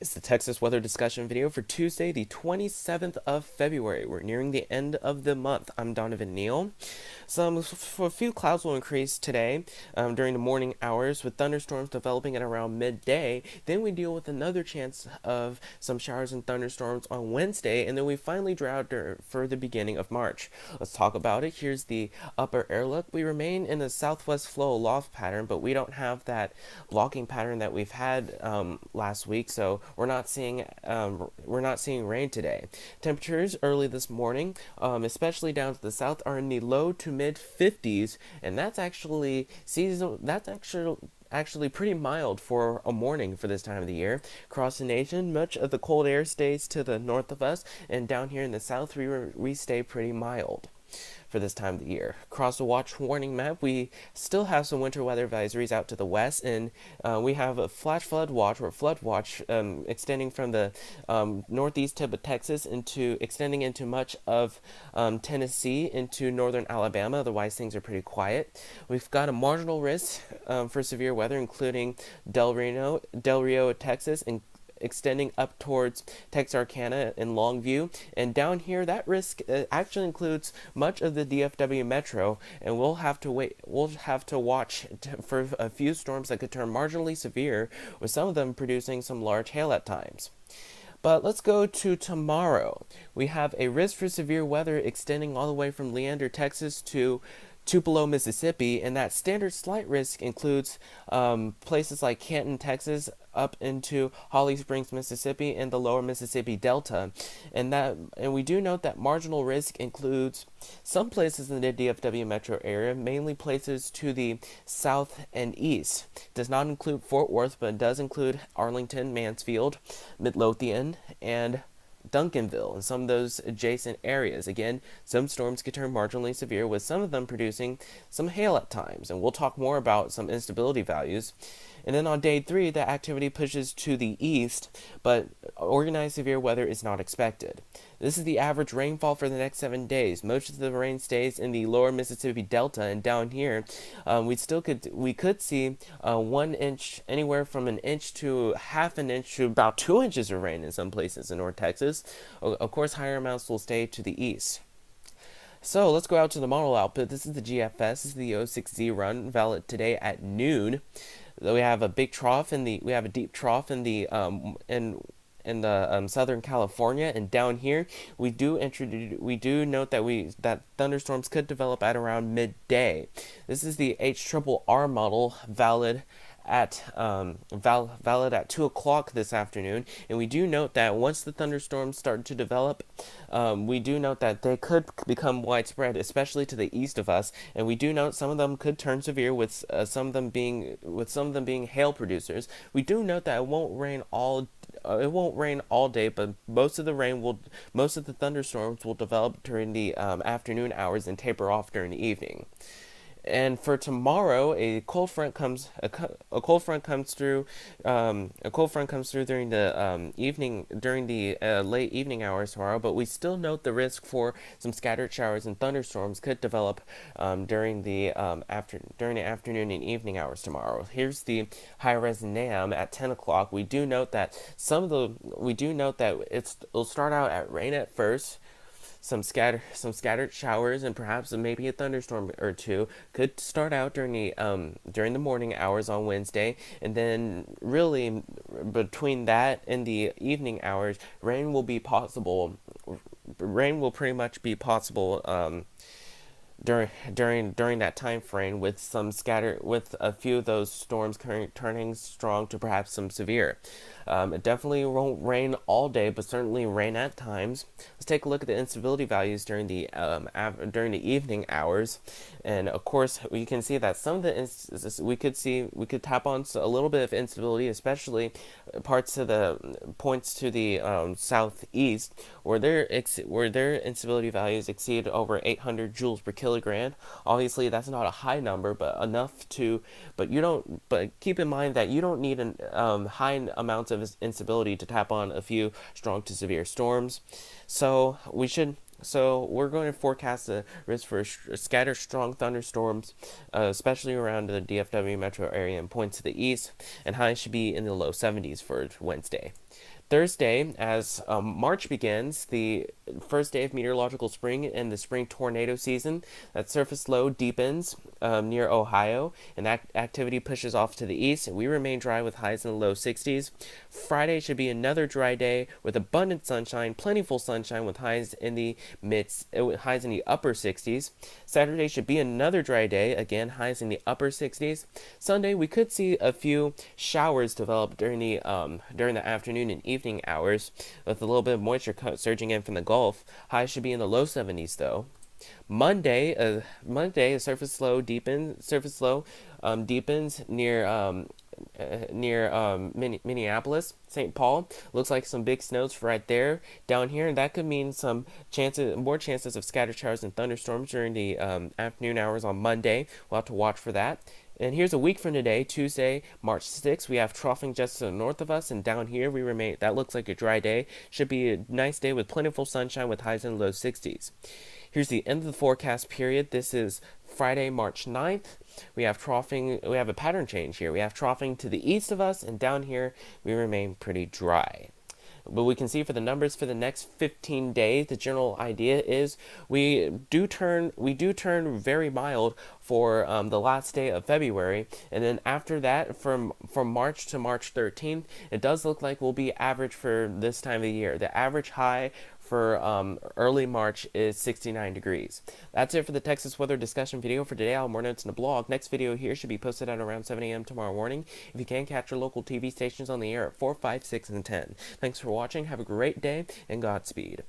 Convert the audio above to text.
It's the Texas weather discussion video for Tuesday, the 27th of February. We're nearing the end of the month. I'm Donovan Neal. A few clouds will increase today during the morning hours, with thunderstorms developing at around midday. Then we deal with another chance of some showers and thunderstorms on Wednesday, and then we finally dry out for the beginning of March. Let's talk about it. Here's the upper air look. We remain in the southwest flow loft pattern, but we don't have that blocking pattern that we've had last week, so we're not seeing rain today. Temperatures early this morning, especially down to the south, are in the low to mid 50s, and that's actually seasonal. That's actually pretty mild for a morning for this time of the year. Across the nation, much of the cold air stays to the north of us, and down here in the south, we stay pretty mild for this time of the year. Across the watch warning map, we still have some winter weather advisories out to the west, and we have a flash flood watch or flood watch extending from the northeast tip of Texas extending into much of Tennessee into northern Alabama. Otherwise, things are pretty quiet. We've got a marginal risk for severe weather, including Del Rio, Texas, and extending up towards Texarkana and Longview. And down here, that risk actually includes much of the DFW metro, and we'll have to watch for a few storms that could turn marginally severe, with some of them producing some large hail at times. But let's go to tomorrow. We have a risk for severe weather extending all the way from Leander, Texas to Tupelo, Mississippi, and that standard slight risk includes places like Canton, Texas, up into Holly Springs, Mississippi, and the lower Mississippi Delta. And we do note that marginal risk includes some places in the DFW metro area, mainly places to the south and east. It does not include Fort Worth, but it does include Arlington, Mansfield, Midlothian, and Duncanville, and some of those adjacent areas. Again, some storms could turn marginally severe, with some of them producing some hail at times, and we'll talk more about some instability values. And then on day 3, the activity pushes to the east, but organized severe weather is not expected. This is the average rainfall for the next 7 days. Most of the rain stays in the lower Mississippi Delta, and down here, we could see 1 inch, anywhere from an inch to half an inch to about 2 inches of rain in some places in North Texas. Of course, higher amounts will stay to the east. So let's go out to the model output. This is the GFS. This is the 06Z run, valid today at noon. We have a deep trough in the Southern California, and down here we do note that thunderstorms could develop at around midday. This is the HRRR model, valid at 2 o'clock this afternoon, and we do note that once the thunderstorms start to develop, we do note that they could become widespread, especially to the east of us, and we do note some of them could turn severe, with some of them being hail producers. We do note that it won't rain all day, but most of the thunderstorms will develop during the afternoon hours and taper off during the evening. And for tomorrow, a cold front comes through. A cold front comes through during the late evening hours tomorrow. But we still note the risk for some scattered showers and thunderstorms could develop during the afternoon and evening hours tomorrow. Here's the high-res NAM at 10 o'clock. We do note that it'll start out at rain at first. Some scattered showers and perhaps maybe a thunderstorm or two could start out during the morning hours on Wednesday, and then really between that and the evening hours, rain will be possible. Rain will pretty much be possible during that time frame, with a few of those storms turning strong to perhaps some severe. It definitely won't rain all day, but certainly rain at times. Let's take a look at the instability values during the evening hours, and of course we can see that some of the we could tap on a little bit of instability, especially points to the southeast, where their instability values exceed over 800 joules per kilogram. Obviously, that's not a high number, but enough to. But keep in mind that you don't need high amounts of instability to tap on a few strong to severe storms. So we should So we're going to forecast a risk for scattered strong thunderstorms, especially around the DFW metro area and points to the east, and highs should be in the low 70s for Wednesday. Thursday, as March begins, the first day of meteorological spring and the spring tornado season, that surface low deepens near Ohio, and that activity pushes off to the east, and we remain dry with highs in the low 60s. Friday should be another dry day with abundant sunshine, plentiful sunshine with highs in the highs in the upper 60s. Saturday should be another dry day, again highs in the upper 60s. Sunday we could see a few showers develop during the afternoon and evening hours, with a little bit of moisture surging in from the Gulf. Highs should be in the low 70s though. Monday, surface low deepens near Minneapolis, St. Paul. Looks like some big snows right there down here, and that could mean more chances of scattered showers and thunderstorms during the afternoon hours on Monday. We'll have to watch for that. And here's a week from today, Tuesday, March 6th. We have troughing just to the north of us, and down here we remain. That looks like a dry day. Should be a nice day with plentiful sunshine with highs in the low 60s. Here's the end of the forecast period. This is Friday, March 9th. We have a pattern change here. We have troughing to the east of us, and down here we remain pretty dry. But we can see for the numbers for the next 15 days, the general idea is we do turn very mild for the last day of February, and then after that, from March to March 13th, it does look like we'll be average for this time of the year. The average high for early March is 69 degrees. That's it for the Texas weather discussion video for today. I'll have more notes in the blog. Next video here should be posted at around 7 a.m. tomorrow morning. If you can, catch your local TV stations on the air at 4, 5, 6, and 10. Thanks for watching. Have a great day, and Godspeed.